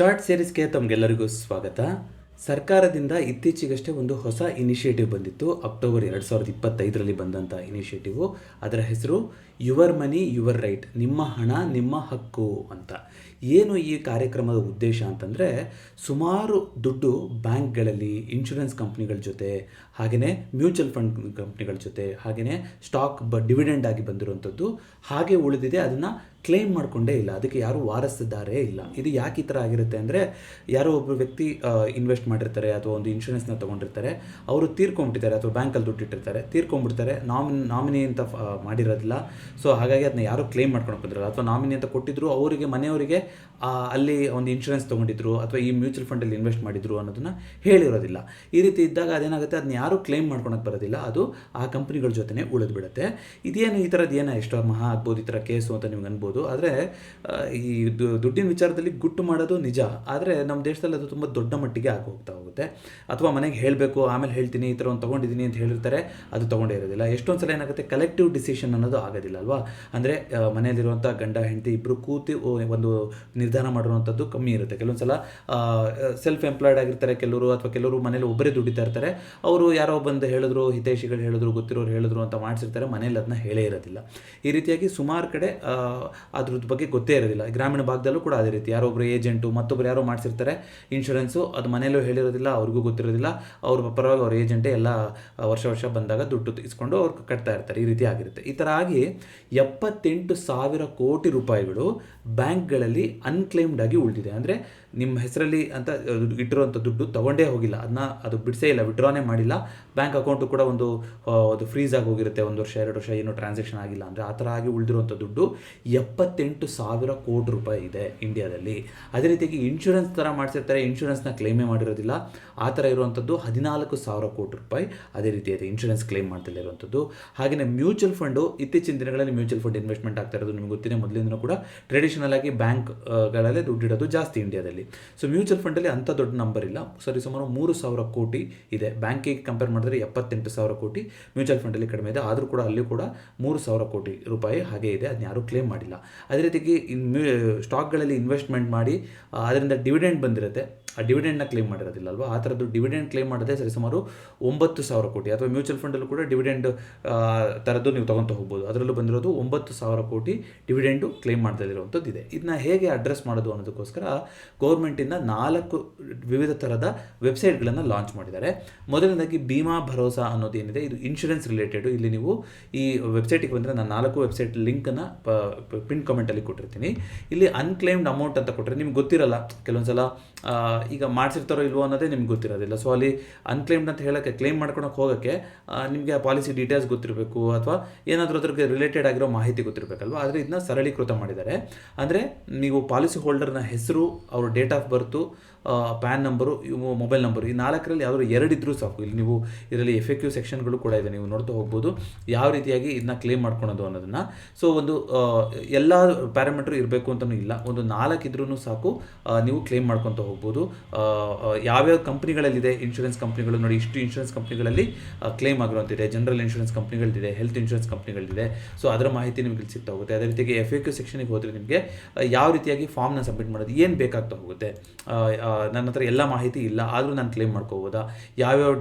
Short ಸೀರೀಸ್ಗೆ ತಮಗೆಲ್ಲರಿಗೂ ಸ್ವಾಗತ. ಸರ್ಕಾರದಿಂದ ಇತ್ತೀಚೆಗಷ್ಟೇ ಒಂದು ಹೊಸ ಇನಿಷಿಯೇಟಿವ್ ಬಂದಿತ್ತು. ಅಕ್ಟೋಬರ್ 2025ರಲ್ಲಿ ಬಂದಂಥ ಇನಿಷಿಯೇಟಿವು. ಅದರ ಹೆಸರು ಯುವರ್ ಮನಿ ಯುವರ್ ರೈಟ್, ನಿಮ್ಮ ಹಣ ನಿಮ್ಮ ಹಕ್ಕು ಅಂತ. ಏನು ಈ ಕಾರ್ಯಕ್ರಮದ ಉದ್ದೇಶ ಅಂತಂದರೆ, ಸುಮಾರು ದುಡ್ಡು ಬ್ಯಾಂಕ್ಗಳಲ್ಲಿ, ಇನ್ಶೂರೆನ್ಸ್ ಕಂಪ್ನಿಗಳ ಜೊತೆ, ಹಾಗೆಯೇ ಮ್ಯೂಚುವಲ್ ಫಂಡ್ ಕಂಪ್ನಿಗಳ ಜೊತೆ, ಹಾಗೆಯೇ ಸ್ಟಾಕ್ ಡಿವಿಡೆಂಡ್ ಆಗಿ ಬಂದಿರುವಂಥದ್ದು ಹಾಗೆ ಉಳಿದಿದೆ. ಅದನ್ನು ಕ್ಲೇಮ್ ಮಾಡಿಕೊಂಡೇ ಇಲ್ಲ, ಅದಕ್ಕೆ ಯಾರೂ ವಾರಸ್ದಾರೇ ಇಲ್ಲ. ಇದು ಯಾಕೆ ಈ ಥರ ಆಗಿರುತ್ತೆ ಅಂದರೆ, ಯಾರೋ ಒಬ್ಬರು ವ್ಯಕ್ತಿ ಇನ್ವೆಸ್ಟ್ ಮಾಡಿರ್ತಾರೆ ಅಥವಾ ಒಂದು ಇನ್ಶೂರೆನ್ಸ್ನ ತೊಗೊಂಡಿರ್ತಾರೆ, ಅವರು ತೀರ್ಕೊಂಡ್ಬಿಟ್ಟಿದ್ದಾರೆ ಅಥವಾ ಬ್ಯಾಂಕಲ್ಲಿ ದುಡ್ಡು ಇಟ್ಟಿರ್ತಾರೆ, ತೀರ್ಕೊಂಡ್ಬಿಡ್ತಾರೆ, ನಾಮಿನಿ ಅಂತ ಮಾಡಿರೋದಿಲ್ಲ. ಸೊ ಹಾಗಾಗಿ ಅದನ್ನ ಯಾರೂ ಕ್ಲೇಮ್ ಮಾಡ್ಕೊಂಡು ಬಂದಿರಲ್ಲ, ಅಥವಾ ನಾಮಿನಿ ಅಂತ ಕೊಟ್ಟಿದ್ರು ಅವರಿಗೆ, ಮನೆಯವರಿಗೆ ಅಲ್ಲಿ ಒಂದು ಇನ್ಶೂರೆನ್ಸ್ ತೊಗೊಂಡಿದ್ರು ಅಥವಾ ಈ ಮ್ಯೂಚುವಲ್ ಫಂಡಲ್ಲಿ ಇನ್ವೆಸ್ಟ್ ಮಾಡಿದ್ರು ಅನ್ನೋದನ್ನು ಹೇಳಿರೋದಿಲ್ಲ. ಈ ರೀತಿ ಇದ್ದಾಗ ಅದೇನಾಗುತ್ತೆ, ಅದನ್ನ ಯಾರೂ ಕ್ಲೇಮ್ ಮಾಡ್ಕೊಳಕ್ಕೆ ಬರೋದಿಲ್ಲ, ಅದು ಆ ಕಂಪ್ನಿಗಳ ಜೊತೆನೇ ಉಳಿದ್ಬಿಡುತ್ತೆ. ಇದೇನು ಈ ಥರದ್ದು ಏನೋ ಎಷ್ಟೋ ಮಹಾ ಆಗ್ಬೋದು ಈ ಥರ ಕೇಸು ಅಂತ ನಿಮ್ಗೆ ಅನ್ಬೋದು. ಆದರೆ ಈ ದುಡ್ಡಿನ ವಿಚಾರದಲ್ಲಿ ಗುಟ್ಟು ಮಾಡೋದು ನಿಜ, ಆದರೆ ನಮ್ಮ ದೇಶದಲ್ಲಿ ಅದು ತುಂಬ ದೊಡ್ಡ ಮಟ್ಟಿಗೆ ಆಗಿ ಹೋಗುತ್ತೆ. ಅಥವಾ ಮನೆಗೆ ಹೇಳಬೇಕು, ಆಮೇಲೆ ಹೇಳ್ತೀನಿ, ಈ ಥರ ಒಂದು ತೊಗೊಂಡಿದ್ದೀನಿ ಅಂತ ಹೇಳಿರ್ತಾರೆ, ಅದು ತೊಗೊಂಡೇ ಇರೋದಿಲ್ಲ. ಎಷ್ಟೊಂದು ಸಲ ಏನಾಗುತ್ತೆ, ಕಲೆಕ್ಟಿವ್ ಡಿಸಿಷನ್ ಅನ್ನೋದು ಆಗೋದಿಲ್ಲ ಅಲ್ವಾ. ಅಂದರೆ ಮನೆಯಲ್ಲಿರುವಂಥ ಗಂಡ ಹೆಂಡತಿ ಇಬ್ಬರು ಕೂತಿ ಒಂದು ನಿರ್ಧಾರ ಮಾಡಿರುವಂಥದ್ದು ಕಮ್ಮಿ ಇರುತ್ತೆ. ಕೆಲವೊಂದು ಸಲ ಸೆಲ್ಫ್ ಎಂಪ್ಲಾಯ್ಡ್ ಆಗಿರ್ತಾರೆ ಕೆಲವರು, ಅಥವಾ ಕೆಲವರು ಮನೇಲಿ ಒಬ್ಬರೇ ದುಡಿತಾ ಇರ್ತಾರೆ. ಅವರು ಯಾರೋ ಬಂದು ಹೇಳಿದ್ರು, ಹಿತೈಷಿಗಳು ಹೇಳಿದ್ರು, ಗೊತ್ತಿರೋರು ಹೇಳಿದ್ರು ಅಂತ ಮಾಡಿಸಿರ್ತಾರೆ, ಮನೇಲಿ ಅದನ್ನ ಹೇಳೇ ಇರೋದಿಲ್ಲ. ಈ ರೀತಿಯಾಗಿ ಸುಮಾರು ಕಡೆ ಅದ್ರದ್ದು ಬಗ್ಗೆ ಗೊತ್ತೇ ಇರೋದಿಲ್ಲ. ಗ್ರಾಮೀಣ ಭಾಗದಲ್ಲೂ ಕೂಡ ಅದೇ ರೀತಿ, ಯಾರೋ ಒಬ್ಬರು ಏಜೆಂಟು ಮತ್ತೊಬ್ಬರು ಯಾರೋ ಮಾಡಿಸಿರ್ತಾರೆ ಇನ್ಶೂರೆನ್ಸು, ಅದು ಮನೇಲೂ ಹೇಳಿರೋದಿಲ್ಲ, ಅವ್ರಿಗೂ ಗೊತ್ತಿರೋದಿಲ್ಲ. ಅವ್ರ ಪರವಾಗಿ ಅವ್ರ ಏಜೆಂಟೇ ಎಲ್ಲ ವರ್ಷ ಬಂದಾಗ ದುಡ್ಡು ಇಸ್ಕೊಂಡು ಅವ್ರು ಕಟ್ತಾ ಇರ್ತಾರೆ. ಈ ರೀತಿ ಆಗಿರುತ್ತೆ. ಈ ಥರ ಆಗಿ 78,000 ಕೋಟಿ ರೂಪಾಯಿಗಳು ಬ್ಯಾಂಕ್ಗಳಲ್ಲಿ ಅನ್ಕ್ಲೇಮ್ಡ್ ಆಗಿ ಉಳಿದಿದೆ. ಅಂದರೆ ನಿಮ್ಮ ಹೆಸರಲ್ಲಿ ಅಂತ ಇಟ್ಟಿರುವಂಥ ದುಡ್ಡು ತೊಗೊಂಡೇ ಹೋಗಿಲ್ಲ, ಅದು ಬಿಡಿಸೇ ಇಲ್ಲ, ವಿಡ್ರಾನೇ ಮಾಡಿಲ್ಲ. ಬ್ಯಾಂಕ್ ಅಕೌಂಟು ಕೂಡ ಒಂದು ಫ್ರೀಸ್ ಆಗಿ ಹೋಗಿರುತ್ತೆ, 1 ವರ್ಷ 2 ವರ್ಷ ಏನೋ ಟ್ರಾನ್ಸಾಕ್ಷನ್ ಆಗಿಲ್ಲ ಅಂದರೆ. ಆ ಥರ ಆಗಿ ಉಳಿದಿರುವಂಥ ದುಡ್ಡು 78,000 ಕೋಟಿ ರೂಪಾಯಿ ಇದೆ ಇಂಡಿಯಾದಲ್ಲಿ. ಅದೇ ರೀತಿಯಾಗಿ ಇನ್ಶೂರೆನ್ಸ್ ಥರ ಮಾಡಿಸಿರ್ತಾರೆ, ಇನ್ಶೂರೆನ್ಸ್ನ ಕ್ಲೇಮೇ ಮಾಡಿರೋದಿಲ್ಲ. ಆ ಥರ ಇರುವಂಥದ್ದು 14,000 ಕೋಟಿ ರೂಪಾಯಿ ಅದೇ ರೀತಿ ಇದೆ, ಇನ್ಶೂರೆನ್ಸ್ ಕ್ಲೇಮ್ ಮಾಡ್ತಿಲ್ಲ ಇರುವಂಥದ್ದು. ಹಾಗೆಯೇ ಮ್ಯೂಚುವಲ್ ಫಂಡು, ಇತ್ತೀಚಿನ ದಿನಗಳಲ್ಲಿ ಮ್ಯೂಚುವಲ್ ಫಂಡ್ ಇನ್ವೆಸ್ಟ್ಮೆಂಟ್ ಆಗ್ತಾ ಇರೋದು ನಿಮ್ಗೆ ಗೊತ್ತಿದೆ. ಮೊದಲಿಂದನೂ ಕೂಡ ಟ್ರೆಡಿಷನಲ್ ಆಗಿ ಬ್ಯಾಂಕ್ಗಳಲ್ಲೇ ದುಡ್ಡಿಡೋದು ಜಾಸ್ತಿ ಇಂಡಿಯಾದಲ್ಲಿ. ಸೊ ಮ್ಯೂಚುವಲ್ ಫಂಡಲ್ಲಿ ಅಂಥ ದೊಡ್ಡ ನಂಬರ್ ಇಲ್ಲ, ಸುಮಾರು 3,000 ಕೋಟಿ ಇದೆ. ಬ್ಯಾಂಕಿಗೆ ಕಂಪೇರ್ ಮಾಡಿದ್ರೆ 78,000 ಕೋಟಿ, ಮ್ಯೂಚುವಲ್ ಫಂಡಲ್ಲಿ ಕಡಿಮೆ ಇದೆ. ಆದರೂ ಕೂಡ ಅಲ್ಲಿ ಕೂಡ 3,000 ಕೋಟಿ ರೂಪಾಯಿ ಹಾಗೆ ಇದೆ, ಅದನ್ನ ಯಾರೂ ಕ್ಲೇಮ್ ಮಾಡಿಲ್ಲ. ಅದೇ ರೀತಿಯಾಗಿ ಸ್ಟಾಕ್ಗಳಲ್ಲಿ ಇನ್ವೆಸ್ಟ್ಮೆಂಟ್ ಮಾಡಿ ಅದರಿಂದ ಡಿವಿಡೆಂಡ್ ಬಂದಿರುತ್ತೆ, ಆ ಡಿವಿಡೆಂಡ್ನ ಕ್ಲೇಮ್ ಮಾಡಿರೋದಿಲ್ಲ ಅಲ್ವಾ. ಆ ಥರದ್ದು ಡಿವಿಡೆಂಡ್ ಕ್ಲೇಮ್ ಮಾಡೋದೇ ಸುಮಾರು 9,000 ಕೋಟಿ. ಅಥವಾ ಮ್ಯೂಚುವಲ್ ಫಂಡಲ್ಲೂ ಕೂಡ ಡಿವಿಡೆಂಡ್ ಥರದ್ದು ನೀವು ತೊಗೊತ ಹೋಗ್ಬೋದು. ಅದರಲ್ಲೂ ಬಂದಿರೋದು 9,000 ಕೋಟಿ ಡಿವಿಡೆಂಡು ಕ್ಲೇಮ್ ಮಾಡ್ತಾಯಿರುವಂಥದ್ದು ಇದೆ. ಇದನ್ನ ಹೇಗೆ ಅಡ್ರೆಸ್ ಮಾಡೋದು ಅನ್ನೋದಕ್ಕೋಸ್ಕರ ಗೌರ್ಮೆಂಟಿಂದ 4 ವಿವಿಧ ಥರದ ವೆಬ್ಸೈಟ್ಗಳನ್ನು ಲಾಂಚ್ ಮಾಡಿದ್ದಾರೆ. ಮೊದಲನೇದಾಗಿ ಭೀಮಾ ಭರೋಸಾ ಅನ್ನೋದು ಏನಿದೆ, ಇದು ಇನ್ಶೂರೆನ್ಸ್ ರಿಲೇಟೆಡು. ಇಲ್ಲಿ ನೀವು ಈ ವೆಬ್ಸೈಟಿಗೆ ಬಂದರೆ ನಾನು 4 ವೆಬ್ಸೈಟ್ ಲಿಂಕನ್ನು ಪಿನ್ ಕಮೆಂಟಲ್ಲಿ ಕೊಟ್ಟಿರ್ತೀನಿ. ಇಲ್ಲಿ ಅನ್ಕ್ಲೇಮ್ಡ್ ಅಮೌಂಟ್ ಅಂತ ಕೊಟ್ಟರೆ ನಿಮ್ಗೆ ಗೊತ್ತಿರಲ್ಲ, ಕೆಲವೊಂದು ಸಲ ಈಗ ಮಾಡಿಸಿರ್ತಾರೋ ಇಲ್ವೋ ಅನ್ನೋದೇ ನಿಮ್ಗೆ ಗೊತ್ತಿರೋದಿಲ್ಲ. ಸೊ ಅಲ್ಲಿ ಅನ್ಕ್ಲೇಮ್ಡ್ ಅಂತ ಹೇಳೋಕ್ಕೆ, ಕ್ಲೇಮ್ ಮಾಡ್ಕೊಳಕ್ಕೆ ಹೋಗೋಕ್ಕೆ ನಿಮಗೆ ಆ ಪಾಲಿಸಿ ಡೀಟೇಲ್ಸ್ ಗೊತ್ತಿರಬೇಕು, ಅಥವಾ ಏನಾದರೂ ಅದ್ರಿಗೆ ರಿಲೇಟೆಡ್ ಆಗಿರೋ ಮಾಹಿತಿ ಗೊತ್ತಿರಬೇಕಲ್ವ. ಆದರೆ ಇದನ್ನ ಸರಳೀಕೃತ ಮಾಡಿದ್ದಾರೆ. ಅಂದರೆ ನೀವು ಪಾಲಿಸಿ ಹೋಲ್ಡರ್ನ ಹೆಸರು, ಅವ್ರ date of birth, PAN number, mobile number, ಈ 4ರಲ್ಲಿ ಯಾವ್ದಾದ್ರು 2 ಇದ್ರೂ ಸಾಕು. ಇಲ್ಲಿ ನೀವು ಇದರಲ್ಲಿ FAQ ಸೆಕ್ಷನ್ಗಳು ಕೂಡ ಇದೆ, ನೀವು ನೋಡ್ತಾ ಹೋಗ್ಬೋದು ಯಾವ ರೀತಿಯಾಗಿ ಇದನ್ನ ಕ್ಲೇಮ್ ಮಾಡ್ಕೊಳೋದು ಅನ್ನೋದನ್ನು. ಸೊ ಒಂದು ಎಲ್ಲ ಪ್ಯಾರಾಮೀಟರ್ ಇರಬೇಕು ಅಂತಲೂ ಇಲ್ಲ, ಒಂದು 4 ಇದ್ರೂ ಸಾಕು, ನೀವು ಕ್ಲೇಮ್ ಮಾಡ್ಕೊತ ಹೋಗ್ಬೋದು. ಯಾವ್ಯಾವ ಕಂಪ್ನಿಗಳಲ್ಲಿದೆ ಇನ್ಶೂರೆನ್ಸ್ ಕಂಪ್ನಿಗಳು ನೋಡಿ, ಇಷ್ಟು ಇನ್ಶೂರೆನ್ಸ್ ಕಂಪ್ನಿಗಳಲ್ಲಿ ಕ್ಲೇಮ್ ಆಗಿರುವಂತಿದೆ, ಜನರಲ್ ಇನ್ಶೂರೆನ್ಸ್ ಕಂಪ್ನಿಗಳಿದೆ, ಹೆಲ್ತ್ ಇನ್ಶೂರೆನ್ಸ್ ಕಂಪ್ನಿಗಳಿದೆ. ಸೊ ಅದರ ಮಾಹಿತಿ ನಿಮಗೆ ಇಲ್ಲಿ ಸಿಗ್ತಾ ಹೋಗುತ್ತೆ. ಅದೇ ರೀತಿಯಾಗಿ FAQ ಸೆಕ್ಷನ್ಗೆ ಹೋದರೆ ನಿಮಗೆ ಯಾವ ರೀತಿಯಾಗಿ ಫಾರ್ಮ್ನ ಸಬ್ಮಿಟ್ ಮಾಡೋದು, ಏನು ಬೇಕಾಗ್ತಾ ಹೋಗುತ್ತೆ. ನನ್ನ ಹತ್ರ ಎಲ್ಲ ಮಾಹಿತಿ ಇಲ್ಲ, ಆದರೂ ನಾನು ಕ್ಲೇಮ್ ಮಾಡ್ಕೋಬೋದಾ, ಯಾವ್ಯಾವ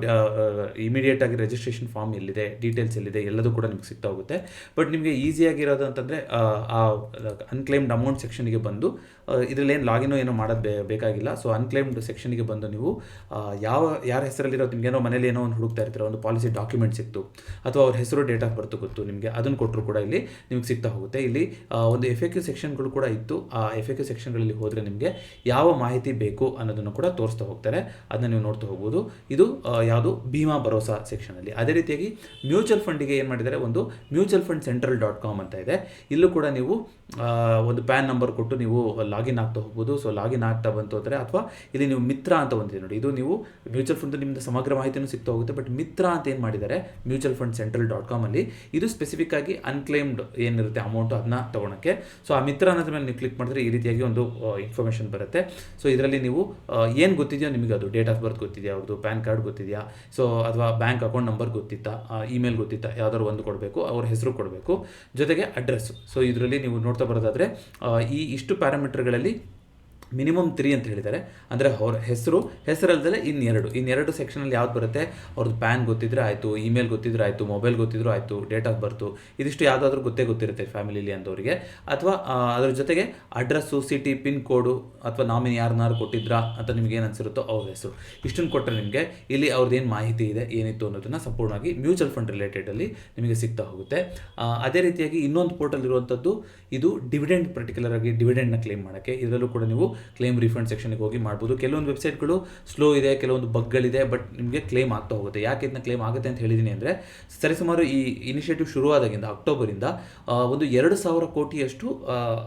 ಇಮಿಡಿಯೇಟ್ ಆಗಿ ರಿಜಿಸ್ಟ್ರೇಷನ್ ಫಾರ್ಮ್ ಎಲ್ಲಿದೆ, ಡೀಟೇಲ್ಸ್ ಎಲ್ಲಿದೆ, ಎಲ್ಲದೂ ಕೂಡ ನಿಮ್ಗೆ ಸಿಗ್ತಾ ಹೋಗುತ್ತೆ. ಬಟ್ ನಿಮಗೆ ಈಸಿಯಾಗಿರೋದು ಅಂತಂದರೆ ಆ ಅನ್ಕ್ಲೇಮ್ಡ್ ಅಮೌಂಟ್ ಸೆಕ್ಷನ್ಗೆ ಬಂದು, ಇದರಲ್ಲಿ ಏನು ಲಾಗಿನ್ ಏನೋ ಮಾಡೋದು ಬೇಕಾಗಿಲ್ಲ. ಸೊ ಅನ್ಕ್ಲೇಮ್ಡ್ ಸೆಕ್ಷನ್ಗೆ ಬಂದು ನೀವು ಯಾರ ಹೆಸರಲ್ಲಿರೋದು, ನಿಮಗೇನೋ ಮನೇಲಿ ಏನೋ ಒಂದು ಹುಡುಕ್ತಾ ಇರ್ತೀರ, ಒಂದು ಪಾಲಿಸಿ ಡಾಕ್ಯುಮೆಂಟ್ ಸಿಕ್ತು, ಅಥವಾ ಅವ್ರ ಹೆಸರು, ಡೇಟ್ ಆಫ್ ಬರ್ತ್ ಗೊತ್ತು ನಿಮಗೆ, ಅದನ್ನು ಕೊಟ್ಟರು ಕೂಡ ಇಲ್ಲಿ ನಿಮ್ಗೆ ಸಿಗ್ತಾ ಹೋಗುತ್ತೆ. ಇಲ್ಲಿ ಒಂದು FAQ ಸೆಕ್ಷನ್ಗಳು ಕೂಡ ಇತ್ತು. ಆ FAQ ಸೆಕ್ಷನ್ಗಳಲ್ಲಿ ಹೋದರೆ ನಿಮಗೆ ಯಾವ ಮಾಹಿತಿ ಬೇಕು ಅನ್ನೋದನ್ನು ಕೂಡ ತೋರಿಸ್ತಾ ಹೋಗ್ತಾರೆ, ಅದನ್ನ ನೀವು ನೋಡ್ತಾ ಹೋಗ್ಬೋದು. ಇದು ಯಾವುದು, ಭೀಮಾ ಭರೋಸಾ ಸೆಕ್ಷನಲ್ಲಿ. ಅದೇ ರೀತಿಯಾಗಿ ಮ್ಯೂಚುವಲ್ ಫಂಡಿಗೆ ಏನು ಮಾಡಿದ್ದಾರೆ, ಒಂದು ಮ್ಯೂಚುವಲ್ ಫಂಡ್ ಸೆಂಟ್ರಲ್.com ಅಂತ ಇದೆ. ಇಲ್ಲೂ ಕೂಡ ನೀವು ಒಂದು ಪ್ಯಾನ್ ನಂಬರ್ ಕೊಟ್ಟು ನೀವು ಲಾಗಿನ್ ಆಗ್ತಾ ಹೋಗ್ಬೋದು. ಸೊ ಲಾಗಿನ್ ಆಗ್ತಾ ಬಂತು ಅಂದರೆ, ಅಥವಾ ಇಲ್ಲಿ ನೀವು ಮಿತ್ರ ಅಂತ ಬಂದಿದೆ ನೋಡಿ, ಇದು ನೀವು ಮ್ಯೂಚುವಲ್ ಫಂಡ್ ನಿಮ್ಮದು ಸಮಗ್ರ ಮಾಹಿತಿನೂ ಸಿಗ್ತಾ ಹೋಗುತ್ತೆ. ಬಟ್ ಮಿತ್ರ ಅಂತ ಏನು ಮಾಡಿದ್ದಾರೆ ಮ್ಯೂಚುವಲ್ ಫಂಡ್ ಸೆಂಟ್ರಲ್.com ಅಲ್ಲಿ, ಇದು ಸ್ಪೆಸಿಫಿಕ್ ಆಗಿ ಅನ್ಕ್ಲೇಮ್ಡ್ ಏನಿರುತ್ತೆ ಅಮೌಂಟು ಅದನ್ನ ತೊಗೊಳಕ್ಕೆ. ಸೊ ಆ ಮಿತ್ರ ಅನ್ನೋದ್ರ ಮೇಲೆ ನೀವು ಕ್ಲಿಕ್ ಮಾಡಿದ್ರೆ ಈ ರೀತಿಯಾಗಿ ಒಂದು ಇನ್ಫಾರ್ಮೇಷನ್ ಬರುತ್ತೆ. ಸೊ ಇದರಲ್ಲಿ ನೀವು ಏನು ಗೊತ್ತಿದೆಯೋ ನಿಮಗೆ, ಅದು ಡೇಟ್ ಆಫ್ ಬರ್ತ್ ಗೊತ್ತಿದೆಯಾ, ಅವ್ರದ್ದು ಪ್ಯಾನ್ ಕಾರ್ಡ್ ಗೊತ್ತಿದೆಯಾ, ಸೊ ಅಥವಾ ಬ್ಯಾಂಕ್ ಅಕೌಂಟ್ ನಂಬರ್ ಗೊತ್ತಿತ್ತಾ, ಇಮೇಲ್ ಗೊತ್ತಿತ್ತಾ, ಯಾವ್ದಾದ್ರು ಒಂದು ಕೊಡಬೇಕು, ಅವ್ರ ಹೆಸರು ಕೊಡಬೇಕು, ಜೊತೆಗೆ ಅಡ್ರೆಸ್ಸು. ಸೊ ಇದರಲ್ಲಿ ನೀವು ನೋಡ್ತಾ ಬರೋದಾದರೆ ಇಷ್ಟು ಪ್ಯಾರಾಮೀಟರ್ಗಳಲ್ಲಿ ಮಿನಿಮಮ್ 3 ಅಂತ ಹೇಳಿದ್ದಾರೆ. ಅಂದರೆ ಅವ್ರ ಹೆಸರಲ್ಲದೆ ಇನ್ನೆರಡು ಸೆಕ್ಷನಲ್ಲಿ ಯಾವ್ದು ಬರುತ್ತೆ, ಅವ್ರದ್ದು ಪ್ಯಾನ್ ಗೊತ್ತಿದ್ರೆ ಆಯಿತು, ಇಮೇಲ್ ಗೊತ್ತಿದ್ರೆ ಆಯಿತು, ಮೊಬೈಲ್ ಗೊತ್ತಿದ್ರು ಆಯಿತು, ಡೇಟ್ ಆಫ್ ಬರ್ತು, ಇದಿಷ್ಟು ಯಾವುದಾದ್ರೂ ಗೊತ್ತಿರುತ್ತೆ ಫ್ಯಾಮಿಲಿಲಿ ಅಂದವರಿಗೆ. ಅಥವಾ ಅದ್ರ ಜೊತೆಗೆ ಅಡ್ರೆಸ್ಸು, ಸಿಟಿ, ಪಿನ್ ಕೋಡು ಅಥವಾ ನಾಮಿನಿ ಯಾರನ್ನಾರು ಕೊಟ್ಟಿದ್ರಾ ಅಂತ ನಿಮ್ಗೆ ಏನು ಅನಿಸಿರುತ್ತೋ ಅವ್ರ ಹೆಸರು, ಇಷ್ಟನ್ನು ಕೊಟ್ಟರೆ ನಿಮಗೆ ಇಲ್ಲಿ ಅವ್ರದ್ದು ಏನು ಮಾಹಿತಿ ಇದೆ, ಏನಿತ್ತು ಅನ್ನೋದನ್ನು ಸಂಪೂರ್ಣವಾಗಿ ಮ್ಯೂಚುವಲ್ ಫಂಡ್ ರಿಲೇಟೆಡಲ್ಲಿ ನಿಮಗೆ ಸಿಗ್ತಾ ಹೋಗುತ್ತೆ. ಅದೇ ರೀತಿಯಾಗಿ ಇನ್ನೊಂದು ಪೋರ್ಟಲ್ ಇರುವಂಥದ್ದು, ಇದು ಡಿವಿಡೆಂಡ್, ಪರ್ಟಿಕ್ಯುಲರ್ ಆಗಿ ಡಿವಿಡೆಂಡ್ನ ಕ್ಲೇಮ್ ಮಾಡೋಕ್ಕೆ. ಇದರಲ್ಲೂ ಕೂಡ ನೀವು ಕ್ಲೇಮ್ ರಿಫಂಡ್ ಸೆಕ್ಷನ್ಗೆ ಹೋಗಿ ಮಾಡ್ಬೋದು. ಕೆಲವೊಂದು ವೆಬ್ಸೈಟ್ಗಳು ಸ್ಲೋ ಇದೆ, ಕೆಲವೊಂದು ಬಗ್ಗಳಿದೆ, ಬಟ್ ನಿಮಗೆ ಕ್ಲೇಮ್ ಆಗ್ತಾ ಹೋಗುತ್ತೆ. ಯಾಕೆ ಇದನ್ನ ಕ್ಲೇಮ್ ಆಗುತ್ತೆ ಅಂತ ಹೇಳಿದ್ದೀನಿ ಅಂದರೆ, ಸರಿಸುಮಾರು ಈ ಇನಿಷಿಯೇಟಿವ್ ಶುರುವಾದಾಗಿಂದ ಅಕ್ಟೋಬರಿಂದ ಒಂದು 2,000 ಕೋಟಿಯಷ್ಟು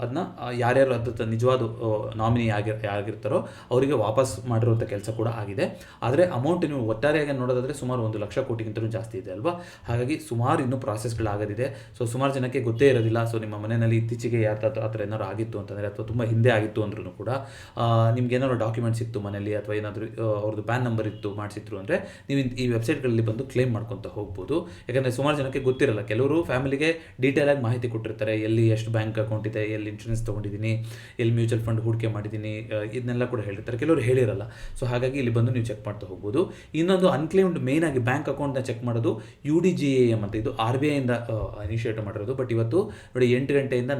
ಅದನ್ನ ಯಾರ್ಯಾರು ಅದ್ರ ನಿಜವಾದ ನಾಮಿನಿ ಆಗಿರ್ತಾರೋ ಅವರಿಗೆ ವಾಪಸ್ ಮಾಡಿರುವಂಥ ಕೆಲಸ ಕೂಡ ಆಗಿದೆ. ಆದರೆ ಅಮೌಂಟ್ ನೀವು ಒಟ್ಟಾರೆಯಾಗಿ ನೋಡೋದಾದರೆ ಸುಮಾರು 1,00,000 ಕೋಟಿಗಿಂತಲೂ ಜಾಸ್ತಿ ಇದೆ ಅಲ್ವಾ. ಹಾಗಾಗಿ ಸುಮಾರು ಇನ್ನೂ ಪ್ರಾಸೆಸ್ಗಳಾಗೋದಿದೆ. ಸೊ ಸುಮಾರು ಜನಕ್ಕೆ ಗೊತ್ತೇ ಇರೋದಿಲ್ಲ. ಸೊ ನಿಮ್ಮ ಮನೆಯಲ್ಲಿ ಇತ್ತೀಚೆಗೆ ಆ ಥರ ಏನಾದ್ರು ಆಗಿತ್ತು ಅಂತಂದರೆ, ಅಥವಾ ತುಂಬ ಹಿಂದೆ ಆಗಿತ್ತು ಅಂದ್ರೂ ಕೂಡ ನಿಮ್ಗೆ ಏನಾದ್ರು ಡಾಕ್ಯುಮೆಂಟ್ಸ್ ಇತ್ತು ಮನೆಯಲ್ಲಿ, ಅಥವಾ ಏನಾದರೂ ಅವ್ರದ್ದು ಪ್ಯಾನ್ ನಂಬರ್ ಇತ್ತು ಮಾಡಿಸಿದ್ರು ಅಂದರೆ ನೀವು ಈ ವೆಬ್ಸೈಟ್ಗಳಲ್ಲಿ ಬಂದು ಕ್ಲೇಮ್ ಮಾಡ್ಕೊತ ಹೋಗ್ಬೋದು. ಯಾಕಂದರೆ ಸುಮಾರು ಜನಕ್ಕೆ ಗೊತ್ತಿರಲ್ಲ. ಕೆಲವರು ಫ್ಯಾಮಿಲಿಗೆ ಡೀಟೇಲಾಗಿ ಮಾಹಿತಿ ಕೊಟ್ಟಿರ್ತಾರೆ, ಎಲ್ಲಿ ಎಷ್ಟು ಬ್ಯಾಂಕ್ ಅಕೌಂಟ್ ಇದೆ, ಎಲ್ಲಿ ಇನ್ಶೂರೆನ್ಸ್ ತೊಗೊಂಡಿದ್ದೀನಿ, ಎಲ್ಲಿ ಮ್ಯೂಚುವಲ್ ಫಂಡ್ ಹೂಡಿಕೆ ಮಾಡಿದ್ದೀನಿ, ಇದನ್ನೆಲ್ಲ ಕೂಡ ಹೇಳಿರ್ತಾರೆ. ಕೆಲವರು ಹೇಳಿರಲ್ಲ. ಸೊ ಹಾಗಾಗಿ ಇಲ್ಲಿ ಬಂದು ನೀವು ಚೆಕ್ ಮಾಡ್ತಾ ಹೋಗ್ಬೋದು. ಇನ್ನೊಂದು ಅನ್ಕ್ಲೇಮ್ಡ್ ಮೇನ್ ಆಗಿ ಬ್ಯಾಂಕ್ ಅಕೌಂಟ್ನ ಚೆಕ್ ಮಾಡೋದು UDGAM ಅಂತ, ಇದು RBI ಇಂದ ಇನಿಷಿಯೇಟ್ ಮಾಡಿರೋದು. ಬಟ್ ಇವತ್ತು ನೋಡಿ 8 ಗಂಟೆಯಿಂದ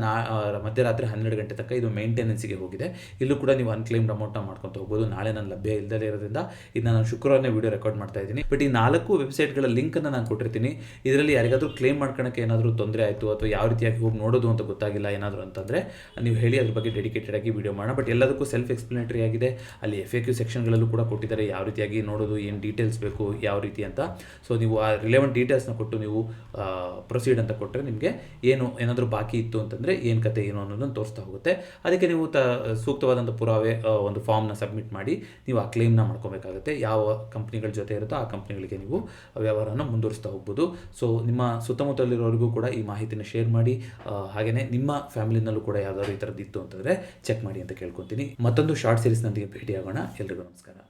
ಮಧ್ಯರಾತ್ರಿ 12 ಗಂಟೆ ತನಕ ಇದು ಮೇಂಟೆನೆನ್ಸ್ಗೆ ಹೋಗಿದೆ. ಇಲ್ಲೂ ಕೂಡ ನೀವು ಅನ್ಕ್ಲೇಮ್ಡ್ ಅಮೌಂಟ್ನ ಮಾಡ್ಕೊತ ಹೋಗ್ಬೋದು. ನಾಳೆ ನಾನು ಲಭ್ಯ ಇಲ್ಲದೇ ಇರೋದ್ರಿಂದ ಇದನ್ನ ನಾನು ಶುಕ್ರವಾರನೇ ವಿಡಿಯೋ ರೆಕಾರ್ಡ್ ಮಾಡ್ತಾ ಇದ್ದೀನಿ. ಬಟ್ ಈ 4 ವೆಬ್ಸೈಟ್ಗಳ ಲಿಂಕನ್ನು ನಾನು ಕೊಟ್ಟಿರ್ತೀನಿ. ಇದರಲ್ಲಿ ಯಾರಿಗಾದ್ರೂ ಕ್ಲೇಮ್ ಮಾಡ್ಕೊಳಕ್ಕೆ ಏನಾದರೂ ತೊಂದರೆ ಆಯಿತು, ಅಥವಾ ಯಾವ ರೀತಿಯಾಗಿ ಹೋಗಿ ನೋಡೋದು ಅಂತ ಗೊತ್ತಾಗಿಲ್ಲ ಏನಾದರೂ ಅಂತಂದರೆ ನೀವು ಹೇಳಿ, ಅದ್ರ ಬಗ್ಗೆ ಡೆಡಿಕೇಟೆಡ್ ಆಗಿ ವಿಡಿಯೋ ಮಾಡೋಣ. ಬಟ್ ಎಲ್ಲದಕ್ಕೂ ಸೆಲ್ಫ್ ಎಕ್ಸ್ಪ್ಲನೇಟರಿ ಆಗಿದೆ. ಅಲ್ಲಿ FAQ ಸೆಕ್ಷನ್ಗಳಲ್ಲೂ ಕೂಡ ಕೊಟ್ಟಿದ್ದಾರೆ, ಯಾವ ರೀತಿಯಾಗಿ ನೋಡೋದು, ಏನು ಡೀಟೇಲ್ಸ್ ಬೇಕು, ಯಾವ ರೀತಿ ಅಂತ. ಸೊ ನೀವು ಆ ರಿಲೆವೆಂಟ್ ಡೀಟೇಲ್ಸ್ನ ಕೊಟ್ಟು ನೀವು ಪ್ರೊಸೀಡ್ ಅಂತ ಕೊಟ್ಟರೆ ನಿಮಗೆ ಏನಾದರೂ ಬಾಕಿ ಇತ್ತು ಅಂತಂದರೆ ಏನು ಕತೆ ಏನು ಅನ್ನೋದನ್ನು ತೋರಿಸ್ತಾ ಹೋಗುತ್ತೆ. ಅದಕ್ಕೆ ನೀವು ಸೂಕ್ತವಾದಂಥ ಪುರಾವೆ ಒಂದು ಫಾರ್ಮ್ನ ಸಬ್ಮಿಟ್ ಮಾಡಿ ನೀವು ಆ ಕ್ಲೇಮ್ನ ಮಾಡ್ಕೋಬೇಕಾಗುತ್ತೆ. ಯಾವ ಕಂಪ್ನಿಗಳ ಜೊತೆ ಇರುತ್ತೋ ಆ ಕಂಪ್ನಿಗಳಿಗೆ ನೀವು ವ್ಯವಹಾರನ ಮುಂದುವರಿಸ್ತಾ ಹೋಗ್ಬೋದು. ಸೊ ನಿಮ್ಮ ಸುತ್ತಮುತ್ತಲಿರೋರಿಗೂ ಕೂಡ ಈ ಮಾಹಿತಿನ ಶೇರ್ ಮಾಡಿ. ಹಾಗೆಯೇ ನಿಮ್ಮ ಫ್ಯಾಮಿಲಿನಲ್ಲೂ ಕೂಡ ಯಾವ್ದಾದ್ರು ಈ ಥರದ್ದು ಇತ್ತು ಅಂತಂದರೆ ಚೆಕ್ ಮಾಡಿ ಅಂತ ಕೇಳ್ಕೊತೀನಿ. ಮತ್ತೊಂದು ಶಾರ್ಟ್ ಸೀರೀಸ್ನೊಂದಿಗೆ ಭೇಟಿಯಾಗೋಣ. ಎಲ್ರಿಗೂ ನಮಸ್ಕಾರ.